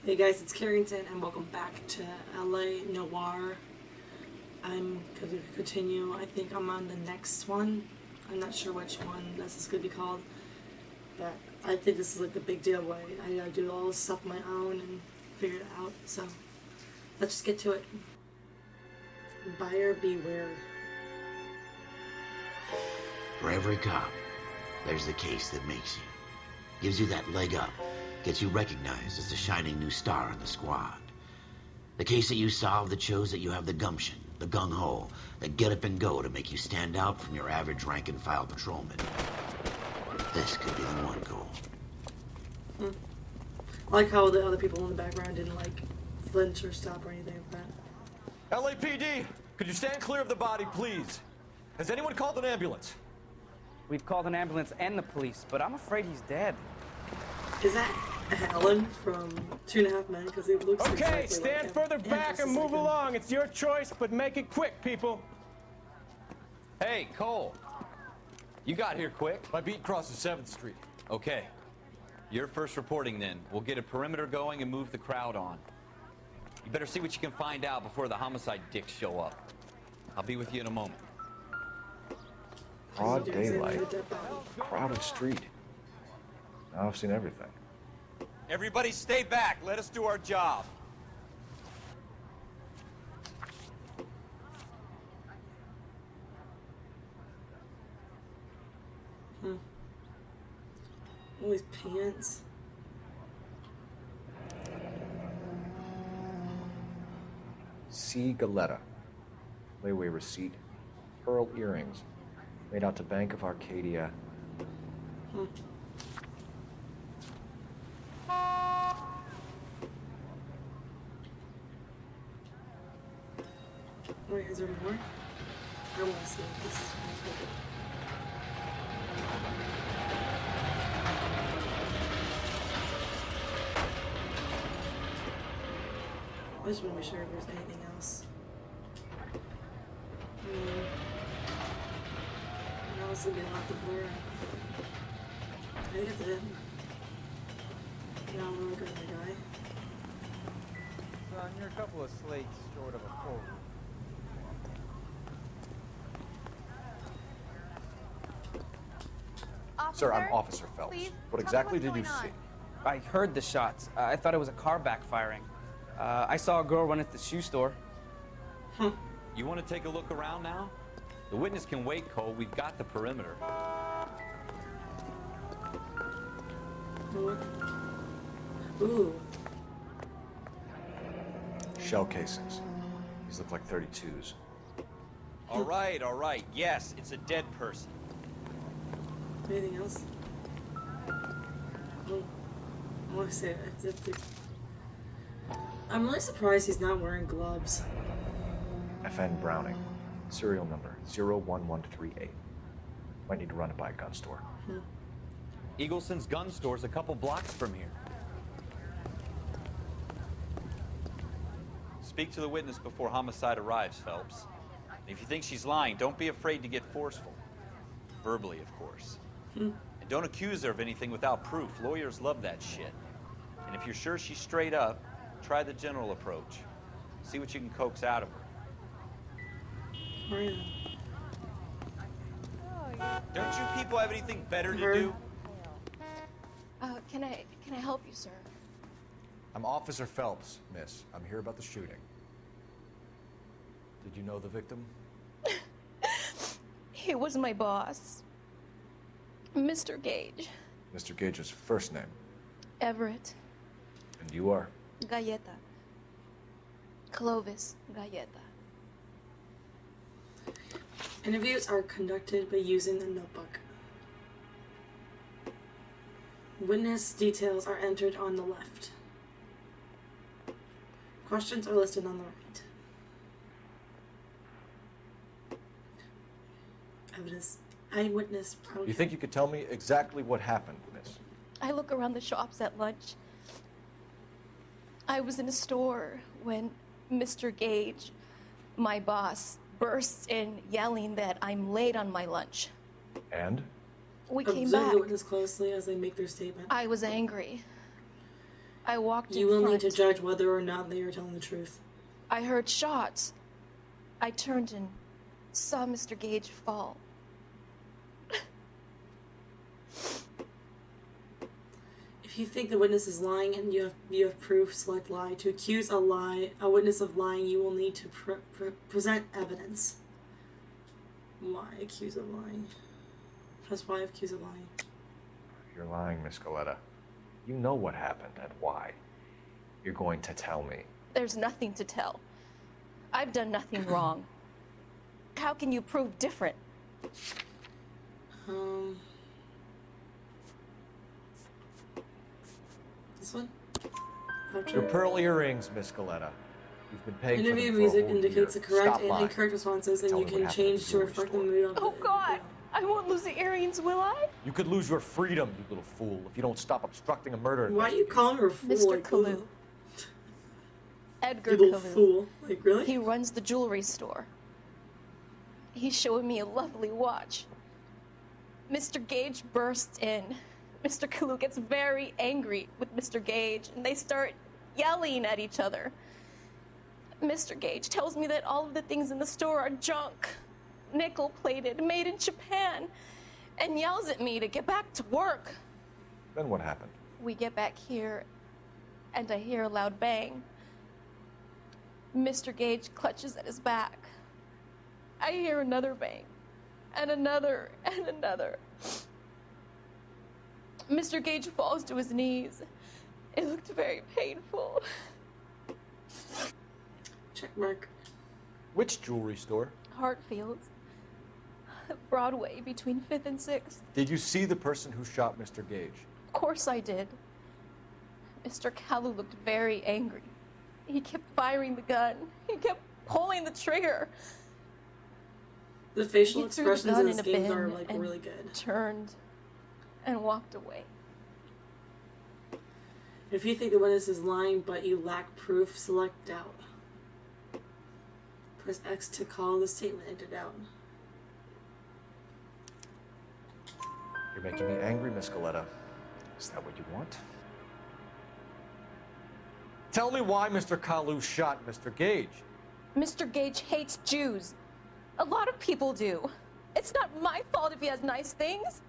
Hey guys, it's Carrington and welcome back to LA Noire. I'm going to continue. I think I'm on the next one. I'm not sure which one this is going to be called. But I think this is like the big deal way. I gotta do all this stuff on my own and figure it out. So let's just get to it. Buyer beware. For every cop, there's the case that makes you. Gives you that leg up. Gets you recognized as the shining new star in the squad. The case that you solve that shows that you have the gumption, the gung-ho, the get up and go to make you stand out from your average rank-and-file patrolman. This could be the one goal. I like how the other people in the background didn't like flinch or stop or anything like that. LAPD, could you stand clear of the body, please? Has anyone called an ambulance? We've called an ambulance and the police, but I'm afraid he's dead. Is that Alan from 2.5 Men? Because it looks Okay, exactly stand like further him. back and move along. It's your choice, but make it quick, people. Hey, Cole. You got here quick. My beat crosses 7th Street. Okay. You're first reporting then. We'll get a perimeter going and move the crowd on. You better see what you can find out before the homicide dicks show up. I'll be with you in a moment. Broad daylight, crowded street. Now I've seen everything. Everybody stay back. Let us do our job. All these pants. C. Galetta. Layaway receipt. Pearl earrings. Made out to Bank of Arcadia. Wait, is there more? I want to see what this is. I just want to be sure if there's anything else. I was looking at the blur. I get the. Yeah, I'm looking at the guy. Son, you're a couple of slates short of a full. Sir, I'm Officer Phelps. Please, What tell me exactly what's did you going on. see? I heard the shots. I thought it was a car backfiring. I saw a girl run at the shoe store. You want to take a look around now? The witness can wait, Cole. We've got the perimeter. Ooh. Shell casings. These look like 32s. All right. Yes, it's a dead person. Anything else? Oh, I want to say I'm really surprised he's not wearing gloves. FN Browning. Serial number 01138. Might need to run it by a gun store. Eagleson's gun store's a couple blocks from here. Speak to the witness before homicide arrives, Phelps. And if you think she's lying, don't be afraid to get forceful. Verbally, of course. And don't accuse her of anything without proof. Lawyers love that shit. And if you're sure she's straight up, try the general approach. See what you can coax out of her. Oh, yeah. Don't you people have anything better to Her. do? Can I help you, sir? I'm Officer Phelps, miss. I'm here about the shooting. Did you know the victim? He was my boss, Mr. Gage. Mr. Gage's first name. Everett. And you are? Galleta. Clovis Galleta. Interviews are conducted by using the notebook. Witness details are entered on the left. Questions are listed on the right. Evidence. Eyewitness. You think you could tell me exactly what happened, miss? I look around the shops at lunch. I was in a store when Mr. Gage, my boss, bursts in yelling that I'm late on my lunch. And? We came Observe back. the witness closely as they make their statement. I was angry. I walked You in will front. need to judge whether or not they are telling the truth. I heard shots. I turned and saw Mr. Gage fall. If you think the witness is lying and you have proof, select lie. To accuse a witness of lying, you will need to present evidence. Why accuse of lying? Press Y, accuse of lying. You're lying, Miss Galetta. You know what happened and why. You're going to tell me. There's nothing to tell. I've done nothing wrong. How can you prove different? This one? Your pearl earrings, Miss Galetta. You've been paying Interview for them music for a whole indicates year. the correct Stop and lying. incorrect responses, and Tell you me can what happened at change the to jewelry reflect the store. mood of Oh, the God! video. I won't lose the earrings, will I? You could lose your freedom, you little fool, if you don't stop obstructing a murder Why are you calling her a fool? Mr. Like, Kalu. ugh, Edgar you little Kalu. fool. Like, really? He runs the jewelry store. He's showing me a lovely watch. Mr. Gage bursts in. Mr. Kalu gets very angry with Mr. Gage, and they start yelling at each other. Mr. Gage tells me that all of the things in the store are junk, nickel-plated, made in Japan, and yells at me to get back to work. Then what happened? We get back here, and I hear a loud bang. Mr. Gage clutches at his back. I hear another bang, and another, and another. Mr. Gage falls to his knees. It looked very painful. Check mark. Which jewelry store? Hartfield's. Broadway, between 5th and 6th. Did you see the person who shot Mr. Gage? Of course I did. Mr. Kalu looked very angry. He kept firing the gun. He kept pulling the trigger. The facial He threw the expressions gun in this in a game are bin like and really good. Turned and walked away. If you think the witness is lying but you lack proof, select doubt. Press X to call the statement into doubt. You're making me angry, Miss Galetta. Is that what you want? Tell me why Mr. Kalu shot Mr. Gage. Mr. Gage hates Jews. A lot of people do. It's not my fault if he has nice things.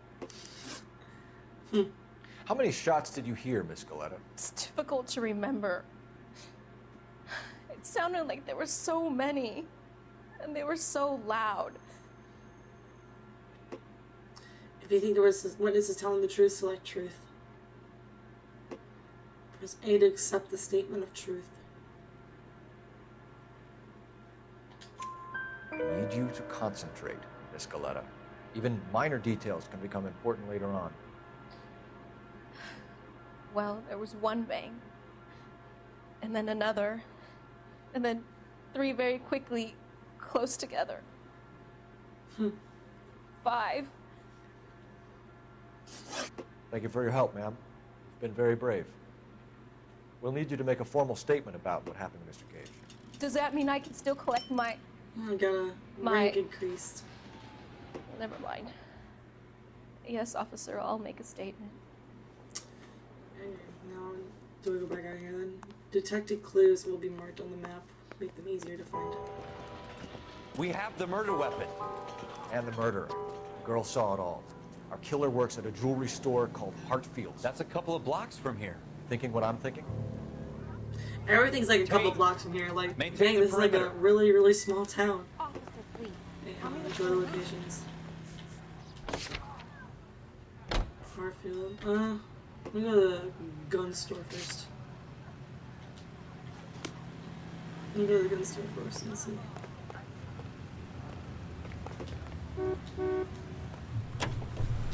How many shots did you hear, Miss Galetta? It's difficult to remember. It sounded like there were so many, and they were so loud. If you think the witness is telling the truth, select truth. Press A to accept the statement of truth. I need you to concentrate, Miss Galetta. Even minor details can become important later on. Well, there was one bang, and then another, and then 3 very quickly, close together. 5. Thank you for your help, ma'am. You've been very brave. We'll need you to make a formal statement about what happened to Mr. Gage. Does that mean I can still collect my... I got a rank increased. Never mind. Yes, officer, I'll make a statement. Okay, now do I go back out here then? Detected clues will be marked on the map. Make them easier to find. We have the murder weapon. And the murderer. The girl saw it all. Our killer works at a jewelry store called Hartfield's. That's a couple of blocks from here. Thinking what I'm thinking? Everything's like a couple blocks from here. Like, Maintain dang, the this is like a perimeter. really, really small town. Officer, please. Hey, enjoy the locations. Hartfield. Let me go to the gun store first. Let me go to the gun store first and see.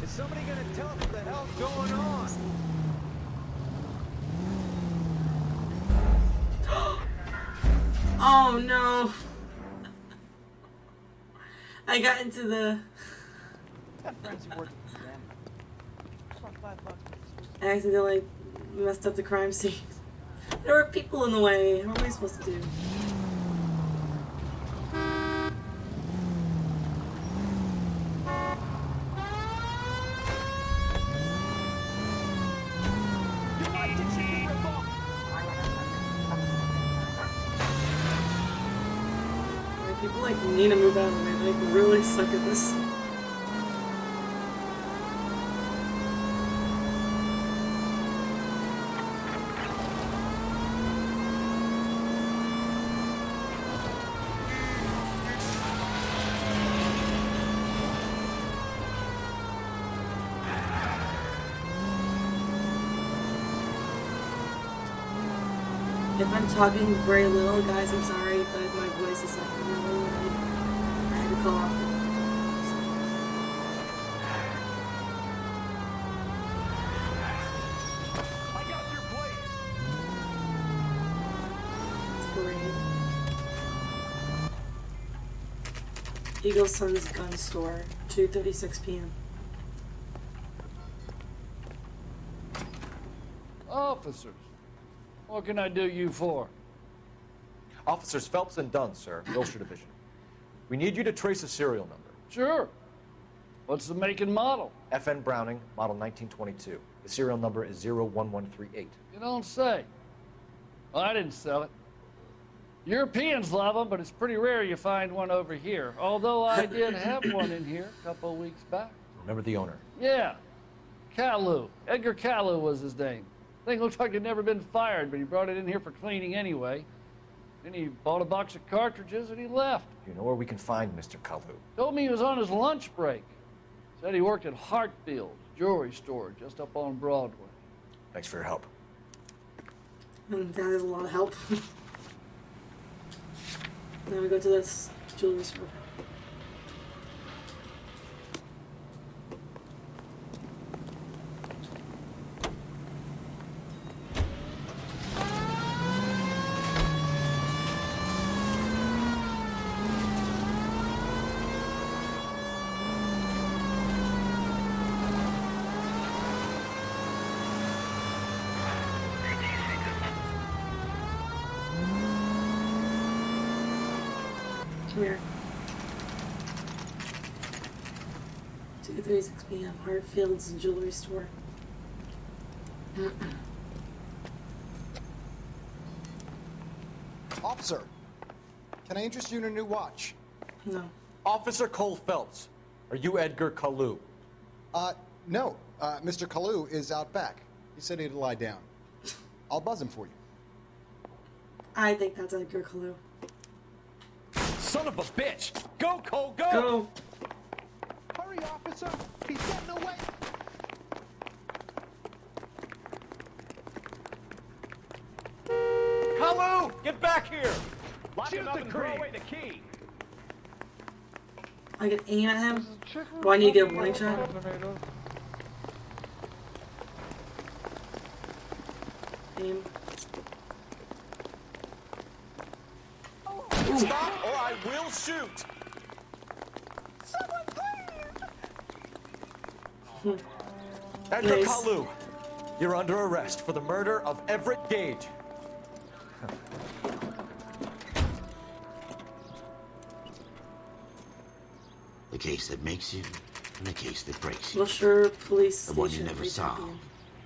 Is somebody gonna tell us what the hell's going on? Oh no! I got into the. I accidentally messed up the crime scene. There were people in the way. What am I supposed to do? Your light should be revoked. People like need to move out of the way. They like, really suck at this. If I'm talking very little, guys, I'm sorry, but my voice is like really loud. I had to call off. I got your It's great. Eagle Sun's gun store, 2:36 p.m. Officers, what can I do you for? Officers Phelps and Dunn, sir, Wilshire Division. We need you to trace a serial number. Sure. What's the make and model? FN Browning, model 1922. The serial number is 01138. You don't say. Well, I didn't sell it. Europeans love them, but it's pretty rare you find one over here. Although I did have one in here a couple of weeks back. Remember the owner? Yeah. Caillou. Edgar Caillou was his name. Thing looked like he'd never been fired, but he brought it in here for cleaning anyway. Then he bought a box of cartridges and he left. You know where we can find Mr. Kalu? Told me he was on his lunch break. Said he worked at Hartfield jewelry store just up on Broadway. Thanks for your help. And that is a lot of help. Now we go to this jewelry store. Come here. 2:36 p.m. Hartfield's jewelry store. Officer, can I interest you in a new watch? No. Officer Cole Phelps, are you Edgar Kalu? No. Mr. Kalu is out back. He said he'd lie down. I'll buzz him for you. I think that's Edgar Kalu. Son of a bitch! Go, Cole, go! Go! Hurry, officer! He's getting away! Kalu, get back here! Lock Shoot him up the and throw creep. away the key. I can aim at him. Do I need to get a warning shot? Aim. Stop or I will shoot! Edgar Nice. Kalu, you're under arrest for the murder of Everett Gage. The case that makes you, and the case that breaks you. Wilshire Police The one you Station, never 3:10 solve. p.m.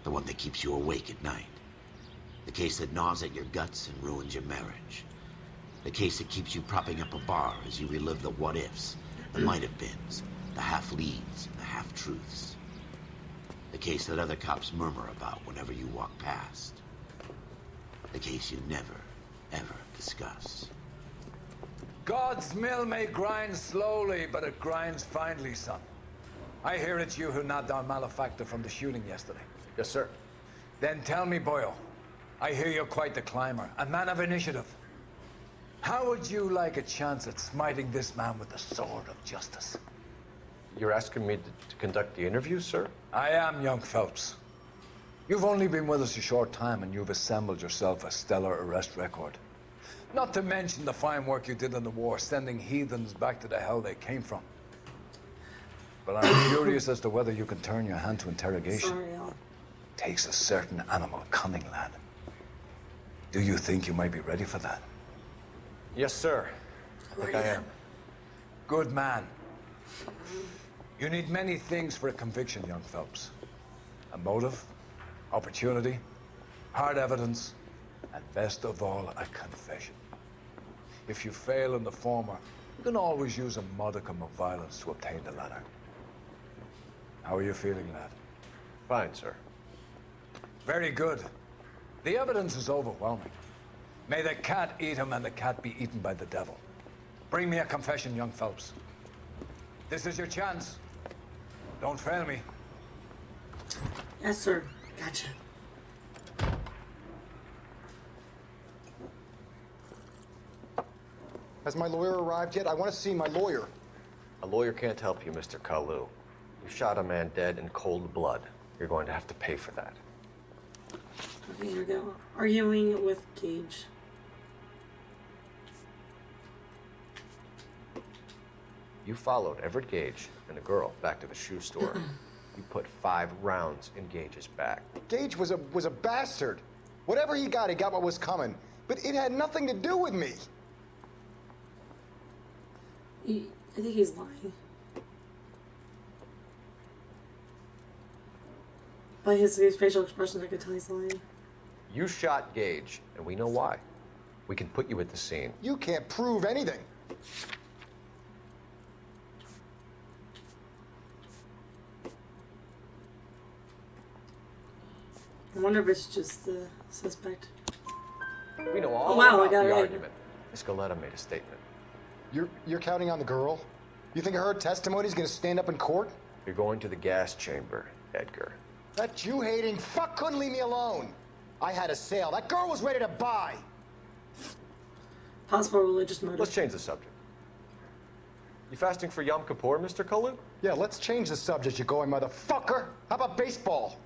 The one that keeps you awake at night. The case that gnaws at your guts and ruins your marriage. The case that keeps you propping up a bar as you relive the what-ifs, the might-have-beens, the half-leads, and the half-truths. The case that other cops murmur about whenever you walk past. The case you never, ever discuss. God's mill may grind slowly, but it grinds finely, son. I hear it's you who nabbed our malefactor from the shooting yesterday. Yes, sir. Then tell me, boyo, I hear you're quite the climber, a man of initiative. How would you like a chance at smiting this man with the sword of justice? You're asking me to conduct the interview, sir? I am, young Phelps. You've only been with us a short time, and you've assembled yourself a stellar arrest record. Not to mention the fine work you did in the war, sending heathens back to the hell they came from. But I'm curious as to whether you can turn your hand to interrogation. Sorry, Al. Takes a certain animal cunning, lad. Do you think you might be ready for that? Yes, sir. I think I am. Good man. You need many things for a conviction, young Phelps. A motive, opportunity, hard evidence, and best of all, a confession. If you fail in the former, You can always use a modicum of violence to obtain the latter. How are you feeling, lad? Fine, sir. Very good. The evidence is overwhelming. May the cat eat him and the cat be eaten by the devil. Bring me a confession, young Phelps. This is your chance. Don't fail me. Yes, sir. Gotcha. Has my lawyer arrived yet? I want to see my lawyer. A lawyer can't help you, Mr. Kalu. You shot a man dead in cold blood. You're going to have to pay for that. Okay, here we go. Arguing with Gage. You followed Everett Gage and the girl back to the shoe store. You put 5 rounds in Gage's back. Gage was a bastard. Whatever he got what was coming. But it had nothing to do with me. I think he's lying. By his facial expressions, I could tell he's lying. You shot Gage, and we know why. We can put you at the scene. You can't prove anything. I wonder if it's just the suspect. We know all wow, I about got it the right. argument. Miss Galetta made a statement. You're counting on the girl? You think her testimony is going to stand up in court? You're going to the gas chamber, Edgar. That Jew-hating fuck couldn't leave me alone. I had a sale. That girl was ready to buy. Possible religious motive. Let's change the subject. You fasting for Yom Kippur, Mr. Kalu? Yeah, let's change the subject, you going motherfucker. How about baseball?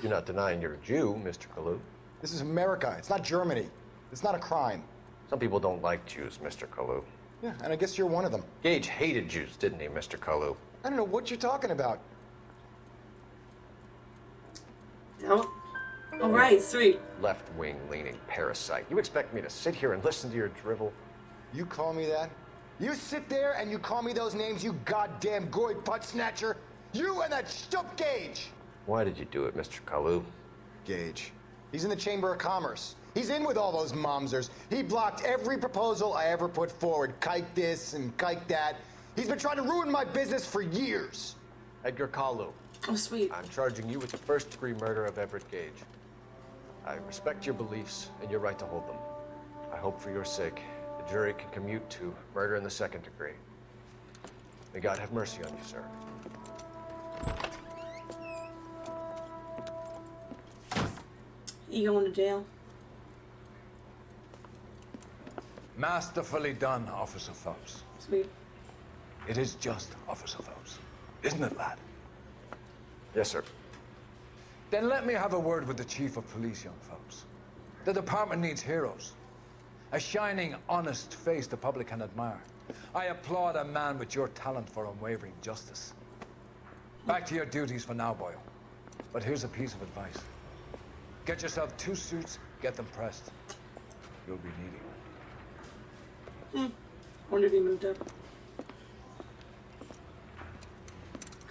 You're not denying you're a Jew, Mr. Kalu. This is America. It's not Germany. It's not a crime. Some people don't like Jews, Mr. Kalu. Yeah, and I guess you're one of them. Gage hated Jews, didn't he, Mr. Kalu? I don't know what you're talking about. Oh. All right, sweet. Left-wing leaning parasite. You expect me to sit here and listen to your drivel? You call me that? You sit there and you call me those names, you goddamn goy butt snatcher? You and that stup Gage! Why did you do it, Mr. Kalu? Gage. He's in the Chamber of Commerce. He's in with all those momsers. He blocked every proposal I ever put forward. Kike this and kike that. He's been trying to ruin my business for years. Edgar Kalu. Oh, sweet. I'm charging you with the first-degree murder of Everett Gage. I respect your beliefs and your right to hold them. I hope for your sake the jury can commute to murder in the second degree. May God have mercy on you, sir. You going to jail? Masterfully done, Officer Phelps. Sweet. It is just Officer Phelps. Isn't it, lad? Yes, sir. Then let me have a word with the Chief of Police, young Phelps. The department needs heroes. A shining, honest face the public can admire. I applaud a man with your talent for unwavering justice. Back to your duties for now, Boyle. But here's a piece of advice. Get yourself 2 suits, get them pressed. You'll be needing them. Wonder if he moved up.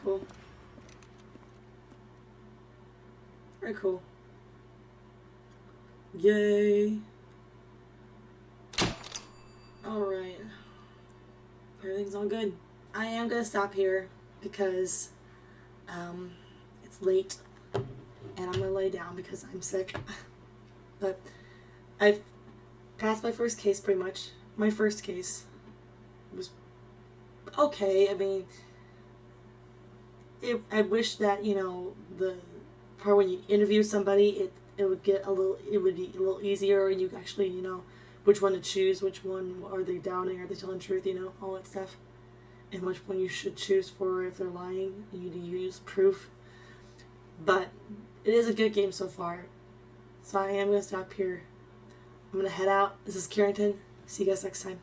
Cool. Very cool. Yay. Alright. Everything's all good. I am gonna stop here because it's late and I'm gonna lay down because I'm sick. But I've passed my first case pretty much. My first case was okay. I mean, I wish that, you know, the part when you interview somebody, it would be a little easier, and you actually, you know, which one to choose, which one are they doubting, are they telling the truth, you know, all that stuff, and which one you should choose for if they're lying. You need to use proof. But it is a good game so far, so I am gonna stop here. I'm gonna head out. This is Carrington. See you guys next time.